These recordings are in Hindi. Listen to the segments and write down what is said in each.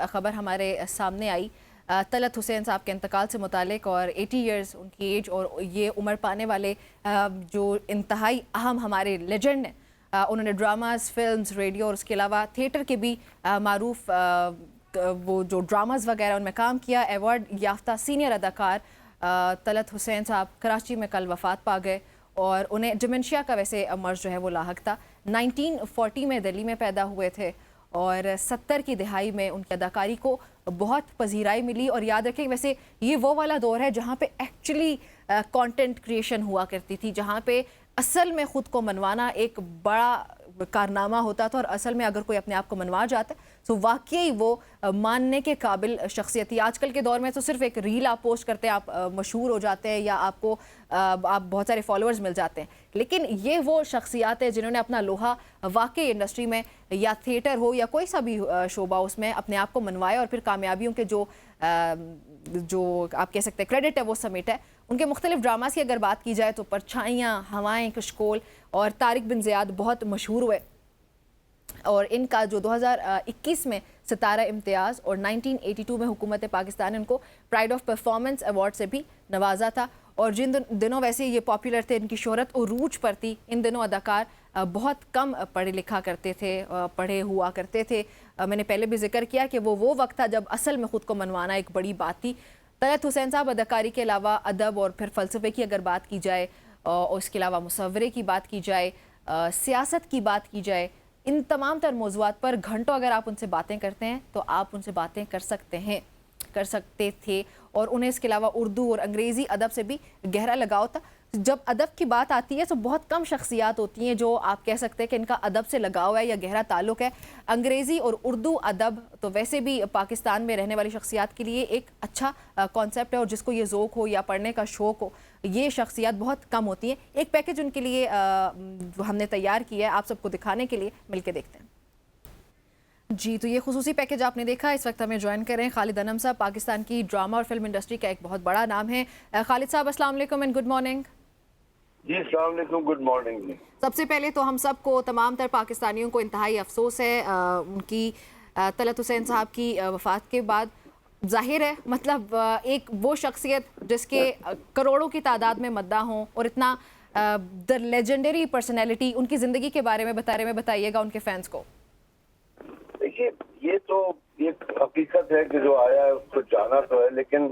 ख़बर हमारे सामने आई तलत हुसैन साहब के इंतकाल से मुतालिक, और 80 इयर्स उनकी एज, और ये उम्र पाने वाले जो इंतहाई अहम हमारे लेजेंड हैं। उन्होंने ड्रामास, फिल्म्स, रेडियो और उसके अलावा थिएटर के भी मारूफ वो जो ड्रामास वगैरह उनमें काम किया। अवार्ड याफ्ता सीनियर अदाकार तलत हुसैन साहब कराची में कल वफ़ात पा गए, और उन्हें डिमेंशिया का वैसे मर्ज जो है वो लाहक था। 1940 में दिल्ली में पैदा हुए थे, और 70 की दिहाई में उनकी अदाकारी को बहुत पजीराई मिली। और याद रखें, वैसे ये वो वाला दौर है जहाँ पे एक्चुअली कंटेंट क्रिएशन हुआ करती थी, जहाँ पे असल में ख़ुद को मनवाना एक बड़ा कारनामा होता था, और असल में अगर कोई अपने आप को मनवा जाता है तो वाकई वो मानने के काबिल शख्सियत थी। आजकल के दौर में तो सिर्फ एक रील आप पोस्ट करते हैं, आप मशहूर हो जाते हैं, या आपको आप बहुत सारे फॉलोअर्स मिल जाते हैं, लेकिन ये वो शख्सियात है जिन्होंने अपना लोहा वाकई इंडस्ट्री में, या थिएटर हो या कोई सा भी शोबा, उसमें अपने आप को मनवाया, और फिर कामयाबियों के जो आप कह सकते हैं क्रेडिट है वो समेटा है। उनके मुख्तलिफ ड्रामास की अगर बात की जाए तो परछाइयाँ, हवाएं, कशकोल और तारिक बिन ज़ियाद बहुत मशहूर हुए, और इनका जो 2021 में सितारा इम्तियाज़ और 1982 में हुकूमत पाकिस्तान ने उनको प्राइड ऑफ परफॉर्मेंस अवार्ड से भी नवाजा था। और जिन दिनों वैसे ये पॉपुलर थे, इनकी शोहरत उरूज पर थी। इन दिनों अदाकार बहुत कम पढ़े लिखा करते थे, पढ़े हुआ करते थे। मैंने पहले भी जिक्र किया कि वो वक्त था जब असल में ख़ुद को मनवाना एक बड़ी बात थी। तलत हुसैन साहब अदाकारी के अलावा अदब और फिर फ़लसफ़े की अगर बात की जाए, और इसके अलावा मुसव्वरे की बात की जाए, सियासत की बात की जाए, इन तमाम तर मौज़ूआत पर घंटों अगर आप उनसे बातें करते हैं तो आप उनसे बातें कर सकते थे। और उन्हें इसके अलावा उर्दू और अंग्रेज़ी अदब से भी गहरा लगाव था। जब अदब की बात आती है तो बहुत कम शख्सियात होती हैं जो आप कह सकते हैं कि इनका अदब से लगाव है या गहरा ताल्लुक़ है। अंग्रेज़ी और उर्दू अदब तो वैसे भी पाकिस्तान में रहने वाली शख्सियात के लिए एक अच्छा कॉन्सेप्ट है, और जिसको ये ज़ौक़ हो या पढ़ने का शौक़ हो, ये शख्सियात बहुत कम होती हैं। एक पैकेज उनके लिए हमने तैयार किया है आप सबको दिखाने के लिए, मिलके देखते हैं जी। तो ये खुसूसी पैकेज आपने देखा। इस वक्त हमें ज्वाइन कर रहे हैं खालिद अनम साहब, पाकिस्तान की ड्रामा और फिल्म इंडस्ट्री का एक बहुत बड़ा नाम है। खालिद साहब, अस्सलाम वालेकुम एंड गुड मॉर्निंग। जी अस्सलाम वालेकुम, गुड मॉर्निंग। सबसे पहले तो हम सबको, तमाम तर पाकिस्तानियों को इंतहाई अफसोस है उनकी तलत हुसैन साहब की वफ़ात के बाद। जाहिर है, मतलब एक वो शख्सियत जिसके करोड़ों की तादाद में मद्दा हों, और इतना द लेजेंडरी पर्सनैलिटी, उनकी ज़िंदगी के बारे में बताइएगा उनके फैंस को। देखिए, ये तो एक हकीकत है कि जो आया है उसको जाना तो है, लेकिन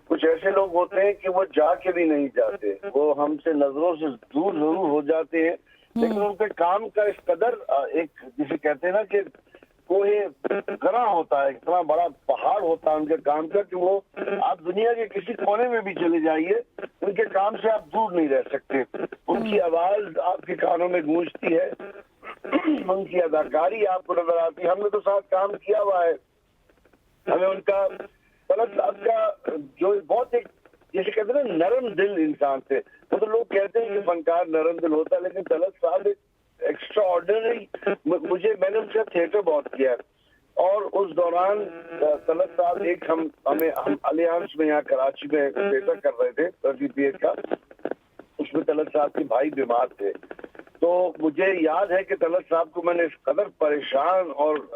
कुछ ऐसे लोग होते हैं कि वो जाके भी नहीं जाते, वो हमसे नजरों से दूर जरूर हो जाते हैं, लेकिन उनके काम का इस कदर एक, जिसे कहते हैं ना कि कोई गरा होता है, इतना बड़ा पहाड़ होता है उनके काम का, कि वो आप दुनिया के किसी कोने में भी चले जाइए, उनके काम से आप दूर नहीं रह सकते। उनकी आवाज आपके कानों में गूंजती है, उनकी अदाकारी आपको नजर आती है। हमने तो साथ काम किया हुआ है, हमें उनका, तलत साहब का जो बहुत एक, जैसे कहते हैं ना, नरम दिल इंसान थे। तो लोग कहते हैं कि फनकार नरम दिल होता है, लेकिन तलत साहब एक एक्स्ट्रा ऑर्डिनरी, मैंने उनका थिएटर बहुत किया है, और उस दौरान तलत साहब एक हम अलियांस में यहाँ कराची में थिएटर कर रहे थे 30 का, उसमें तलत साहब के भाई बीमार थे। तो मुझे याद है कि तलत साहब को मैंने इस कदर परेशान और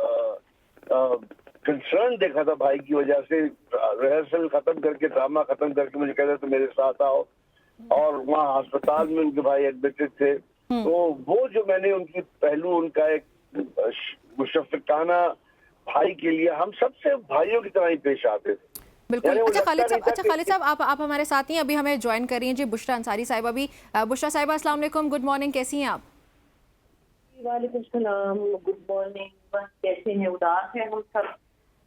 कंसर्न देखा था भाई की वजह से। रिहर्सल खत्म करके, ड्रामा खत्म करके मुझे कहते थे मेरे साथ आओ, और वहाँ अस्पताल में उनके भाई एडमिटेड थे। तो वो जो मैंने उनकी पहलू, उनका एक मुशफ़िकाना भाई के लिए, हम सबसे भाइयों की तरह ही पेश आते थे। बिल्कुल। अच्छा खालिद साहब, आप हमारे साथ ही अभी हमें ज्वाइन कर रही हैं जी बुशरा अंसारी साहिबा भी। बुशरा साहिबा, अस्सलाम वालेकुम, गुड मॉर्निंग, कैसी हैं आप? वालेकुम सलाम, गुड मॉर्निंग। बस कैसे हैं, उदास हैं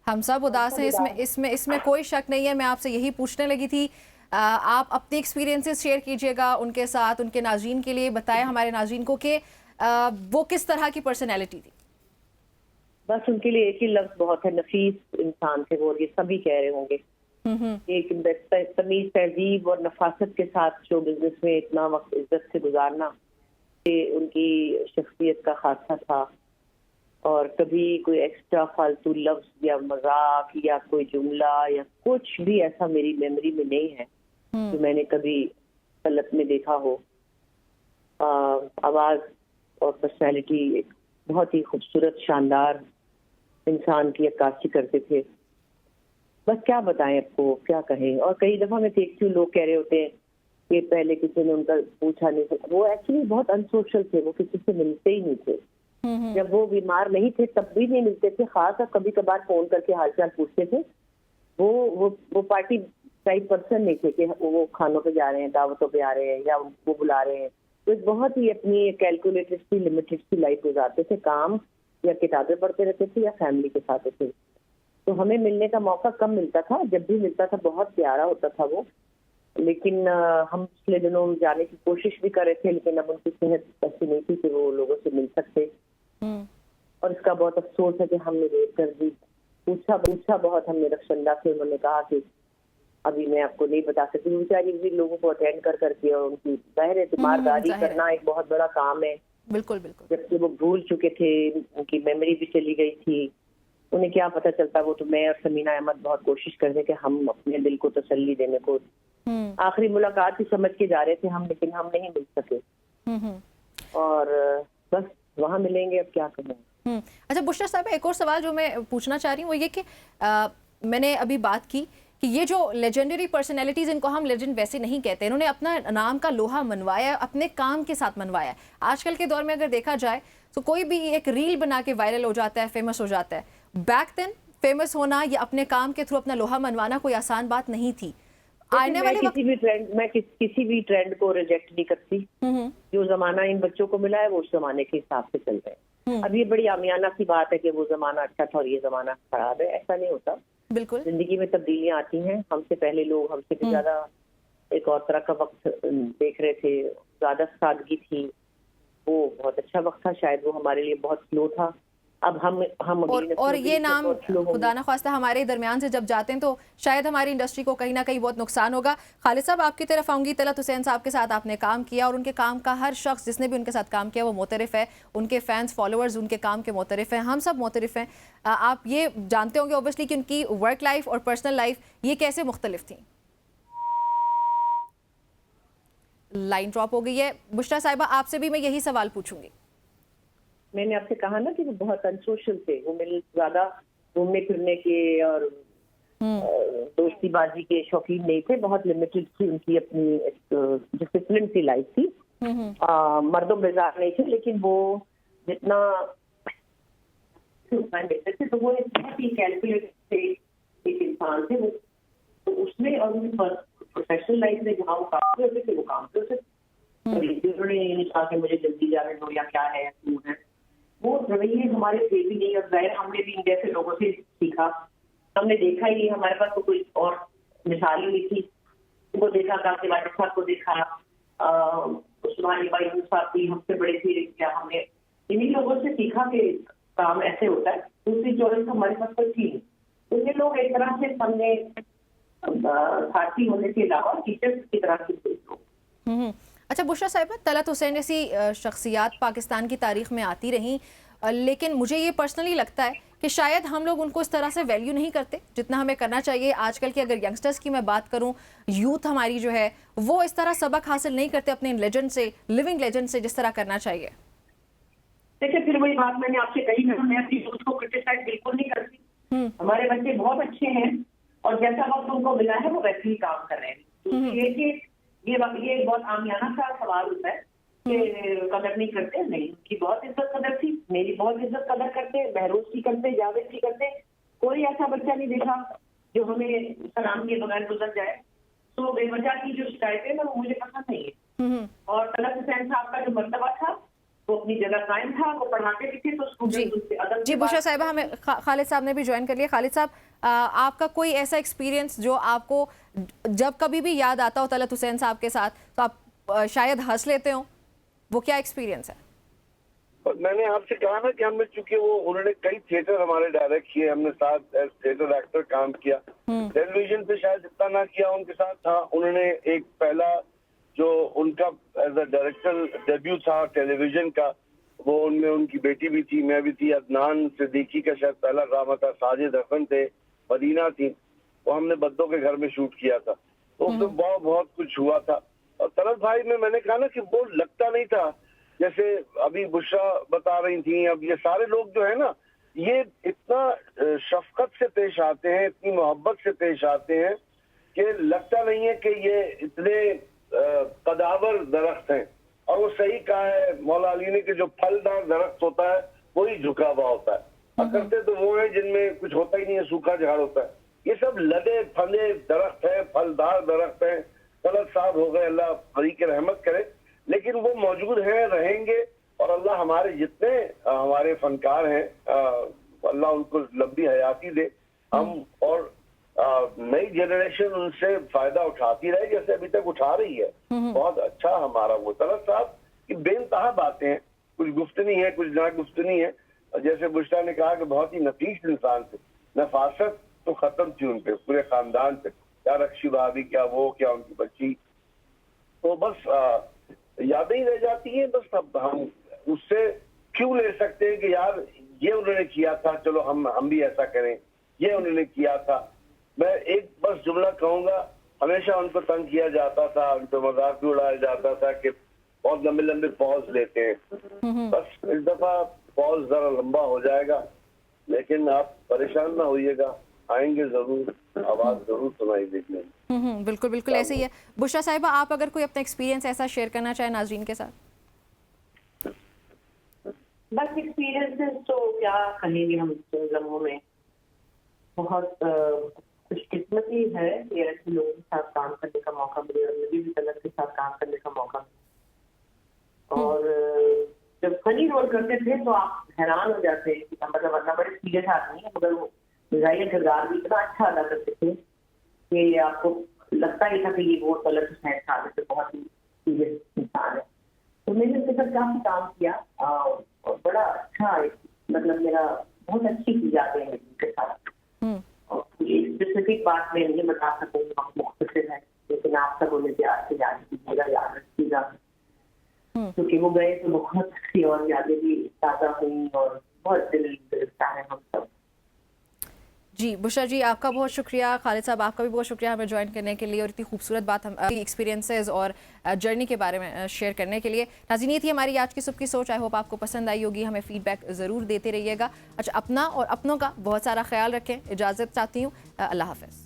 हम सब उदास हैं, इसमें कोई शक नहीं है। मैं आपसे यही पूछने लगी थी, आप अपने एक्सपीरियंसेस शेयर कीजिएगा उनके साथ, उनके नाज़रीन के लिए बताएं, हमारे नाज़रीन को, कि वो किस तरह की पर्सनैलिटी थी। बस उनके लिए एक ही लफ्ज बहुत है, नफीस इंसान थे वो, ये सभी कह रहे होंगे। एक तमीज, तहजीब और नफासत के साथ शो बिजनेस में इतना वक्त इज्जत से गुजारना, ये उनकी शख्सियत का खासा था। और कभी कोई एक्स्ट्रा फालतू लफ्ज या मजाक या कोई जुमला या कुछ भी ऐसा मेरी मेमोरी में नहीं है जो मैंने कभी तलत में देखा हो। आवाज और पर्सनैलिटी एक बहुत ही खूबसूरत, शानदार इंसान की अक्कासी करते थे। बस क्या बताएं आपको, क्या कहें। और कई दफा मैं देखती हूँ लोग कह रहे होते हैं कि पहले किसी ने उनका पूछा नहीं था। वो एक्चुअली बहुत अनसोशल थे, वो किसी से मिलते ही नहीं थे। जब वो बीमार नहीं थे तब भी नहीं मिलते थे, खास कभी कभार फोन करके हालचाल पूछते थे। वो पार्टी टाइप पर्सन नहीं थे कि वो खानों पे जा रहे हैं, दावतों पे आ रहे हैं या उनको बुला रहे हैं। तो बहुत ही अपनी कैलकुलेटेड सी, लिमिटेड सी लाइफ गुजारते थे। काम या किताबें पढ़ते रहते थे या फैमिली के साथ थे। तो हमें मिलने का मौका कम मिलता था, जब भी मिलता था बहुत प्यारा होता था वो। लेकिन हम पिछले दिनों जाने की कोशिश भी कर रहे थे, लेकिन अब उनकी सेहत ऐसी नहीं थी कि वो लोगों से मिल सकते। और इसका बहुत अफसोस है कि हमने वेट कर दी। पूछा बहुत हमने रक्षंदा से। उन्होंने कहा कि अभी मैं आपको नहीं बता सकती। बेचारी भी लोगों को अटेंड कर करके, और उनकी जाहिर है तीमारदारी करना एक बहुत बड़ा काम है। बिल्कुल बिल्कुल। जबकि वो भूल चुके थे, उनकी मेमोरी भी चली गई थी। उन्हें क्या पता चलता। वो तो मैं और समीना अहमद बहुत कोशिश कर रहे थे कि हम अपने दिल को तसल्ली देने को। आखिरी मुलाकात ही समझ के जा रहे थे हम, लेकिन हम नहीं मिल सके। और बस वहाँ मिलेंगे, अब क्या करें। अच्छा बुशरा साहब, एक और सवाल जो मैं पूछना चाह रही हूँ वो ये कि मैंने अभी बात की कि ये जो लेजेंडरी पर्सनैलिटीज, इनको हम लेजेंड वैसे नहीं कहते, इन्होंने अपना नाम का लोहा मनवाया, अपने काम के साथ मनवाया। आजकल के दौर में अगर देखा जाए तो कोई भी एक रील बना के वायरल हो जाता है, फेमस हो जाता है। बैक देन फेमस होना या अपने काम के थ्रू अपना लोहा मनवाना कोई आसान बात नहीं थी। आने वाले किसी भी ट्रेंड को रिजेक्ट नहीं करती। जो जमाना इन बच्चों को मिला है वो उस जमाने के हिसाब से चल रहे हैं। अब ये बड़ी आमियाना सी बात है कि वो जमाना अच्छा था और ये जमाना खराब है, ऐसा नहीं होता। बिल्कुल जिंदगी में तब्दीलियां आती हैं। हमसे पहले लोग हमसे भी ज्यादा एक और तरह का वक्त देख रहे थे, ज्यादा सादगी थी। वो बहुत अच्छा वक्त था, शायद वो हमारे लिए बहुत स्लो था। अब हम और ये नाम खुदा ना ख्वास्ता हमारे दरमियान से जब जाते हैं तो शायद हमारी इंडस्ट्री को कहीं ना कहीं बहुत नुकसान होगा। खालिद साहब, आपकी तरफ आऊंगी। तलत हुसैन साहब के साथ आपने काम किया और उनके काम का हर शख्स जिसने भी उनके साथ काम किया वो मोतरफ है। उनके फैंस फॉलोअर्स उनके काम के मोतरफ हैं, हम सब मोतरफ हैं। आप ये जानते होंगे ओबियसली कि उनकी वर्क लाइफ और पर्सनल लाइफ ये कैसे मुख्तलिफ थी। लाइन ड्रॉप हो गई है। बुशरा साहिबा, आपसे भी मैं यही सवाल पूछूंगी। मैंने आपसे कहा ना कि वो बहुत अनसोशल थे। वो मिल ज्यादा घूमने फिरने के और दोस्तीबाजी के शौकीन नहीं थे। बहुत लिमिटेड थी उनकी अपनी डिसिप्लिन सी लाइफ थी। मर्दों बेजार नहीं थे, लेकिन वो जितना देते थे तो वो बहुत ही कैलकुलेटेड थे, एक इंसान थे वो। तो उसमें और प्रोफेशनल लाइफ में जहाँ वो काम करते थे वो काम करते थे। उन्होंने ये नहीं कहा कि मुझे जल्दी जाने दो या क्या है क्यों है। वो रवैये हमारे थे भी नहीं। और जाहिर हमने भी इन जैसे लोगों से सीखा। हमने देखा ही नहीं, हमारे पास तो कोई और मिसाल ही नहीं थी। उनको देखा, काफी वाजिद साहब को देखा, उस्मानी भाई साहब भी हमसे बड़े थे, क्या हमने इन्हीं लोगों से सीखा कि काम ऐसे होता है। दूसरी चॉइस हमारे पास कोई थी नहीं। तो ये लोग एक तरह से हमने साथी होने के अलावा टीचर्स की तरह से लोग। अच्छा बुशरा साहिबा, तलत हुसैन जैसी शख्सियात पाकिस्तान की तारीख में आती रहीं, लेकिन मुझे ये पर्सनली लगता है कि शायद हम लोग उनको इस तरह से वैल्यू नहीं करते जितना हमें करना चाहिए। आजकल की अगर यंगस्टर्स की मैं बात करूं, यूथ हमारी जो है वो इस तरह सबक हासिल नहीं करते अपने लेजेंड से, लिविंग लेजेंड से जिस तरह करना चाहिए। देखिए, फिर वही बात मैंने आपसे कही ना, मैं अपनी यूथ को क्रिटिसाइज बिल्कुल नहीं करती। हमारे बच्चे बहुत अच्छे हैं और जैसा वक्त उनको मिला है वो वैसे ही काम कर रहे हैं। ये बहुत आमियाना सा सवाल होता है कि कदर नहीं करते। नहीं, उनकी बहुत इज्जत कदर थी, मेरी बहुत इज्जत कदर करते, बहरोज की करते, जावेद की करते। कोई ऐसा बच्चा नहीं देखा जो हमें सलाम के बगैर गुजर जाए। तो बेवजह की जो शिकायतें ना वो मुझे पसंद नहीं है। और तलत हुसैन साहब का जो मर्तबा था वो अपनी जगह कायम था। वो पढ़ाते भी थे तो स्टूडेंट। जी बुशरा साहिबा, हमें खालिद साहब ने भी ज्वाइन कर लिया। खालिद साहब, आपका कोई ऐसा एक्सपीरियंस जो आपको जब कभी भी याद आता हो तलत हुसैन साहब के साथ तो आप शायद हंस लेते हो, वो क्या एक्सपीरियंस है? मैंने आपसे कहा ना कि हमने, चूंकि वो उन्होंने कई थिएटर हमारे डायरेक्ट किए, हमने साथ एज थिएटर एक्टर काम किया। टेलीविजन पे शायद इतना ना किया उनके साथ। हाँ, उन्होंने एक पहला जो उनका एज अ डायरेक्टर डेब्यू था टेलीविजन का, वो उनमें उनकी बेटी भी थी, मैं भी थी। अदनान सिद्दीकी का शायद पहला ड्रामा था, साजिद हसन थे, मदीना थी। वो हमने बद्दों के घर में शूट किया था। तो उसमें बहुत कुछ हुआ था। और तलत भाई में मैंने कहा ना कि वो लगता नहीं था जैसे अभी बुशरा बता रही थी। अब ये सारे लोग जो है ना, ये इतना शफकत से पेश आते हैं, इतनी मोहब्बत से पेश आते हैं कि लगता नहीं है कि ये इतने कदावर दरख्त हैं। और वो सही कहा है मौला अली ने कि जो फलदार दरख्त होता है वही झुका हुआ होता है। करते तो वो है जिनमें कुछ होता ही नहीं है, सूखा झाड़ होता है। ये सब लदे फले दरख्त है, फलदार दरख्त है। गलत साहब हो गए, अल्लाह फरीक रहमत करे, लेकिन वो मौजूद हैं, रहेंगे। और अल्लाह हमारे जितने हमारे फनकार हैं, अल्लाह उनको लंबी हयाती दे। हम और नई जनरेशन उनसे फायदा उठाती रहे जैसे अभी तक उठा रही है। बहुत अच्छा हमारा वो तलत साहब की बेनतहा बातें हैं, कुछ गुफ्तनी है, कुछ ना गुफ्तनी है। जैसे बुश्रा ने कहा कि बहुत ही नफीस इंसान थे, नफासत तो खत्म थी उन पे, पूरे खानदान पे, क्या रक्षी भाभी, क्या वो, क्या उनकी बच्ची। तो बस यादें ही रह जाती हैं। बस अब हम उससे क्यों ले सकते हैं कि यार ये उन्होंने किया था, चलो हम भी ऐसा करें, ये उन्होंने किया था। मैं एक बस जुमला कहूंगा, हमेशा उनको तंग किया जाता था, उनको मजाक भी उड़ाया जाता था कि बहुत लंबे लंबे पॉज लेते हैं। बस इस दफा पॉज जरा लंबा हो जाएगा, लेकिन आप परेशान ना होइएगा, आएंगे जरूर, आवाज जरूर सुनाई देगी। बिल्कुल बिल्कुल ऐसे ही है। बुशरा साहिबा, आप अगर कोई अपना एक्सपीरियंस ऐसा शेयर करना चाहे नाजरीन के साथ। बस एक्सपीरियंसेस तो क्या कहेंगे हम लम्हों में। बहुत खुशकिस्मती है कि ऐसे लोगों के साथ काम करने का मौका मिले, और मुझे भी तलत के साथ काम करने का मौका मिला। और जब फनी रोल करते थे तो आप हैरान हो जाते हैं कि मतलब वरना बड़े सीरियस आदमी है, मगर वो मिजाइया किरदार भी इतना अच्छा अदा करते थे कि आपको लगता ही था कि ये वो तलत हुसैन साहब से बहुत ही सीरियस इंसान है। तो मैंने उनके साथ काफी काम किया और बड़ा अच्छा, मतलब मेरा बहुत अच्छी चीज आते हैं उनके साथ। और एक स्पेसिफिक बात मैं नहीं बता सकूंगा, मुख्तसर है, लेकिन आप सब उन्हें प्यार से याद कीजिएगा, याद रखिएगा, क्योंकि वो गए तो बहुत सी और यादें भी ताज़ा हुई और बहुत दिल गिरफ्तार है हम सब। जी बुशरा जी, आपका बहुत शुक्रिया। खालिद साहब, आपका भी बहुत शुक्रिया हमें ज्वाइन करने के लिए और इतनी खूबसूरत बात हम एक्सपीरियंसेस और जर्नी के बारे में शेयर करने के लिए। नाज़रीन, ये थी हमारी आज की सुबह की सोच। आई होप आपको पसंद आई होगी। हमें फीडबैक ज़रूर देते रहिएगा। अच्छा, अपना और अपनों का बहुत सारा ख्याल रखें। इजाज़त चाहती हूँ, अल्लाह हाफ़िज़।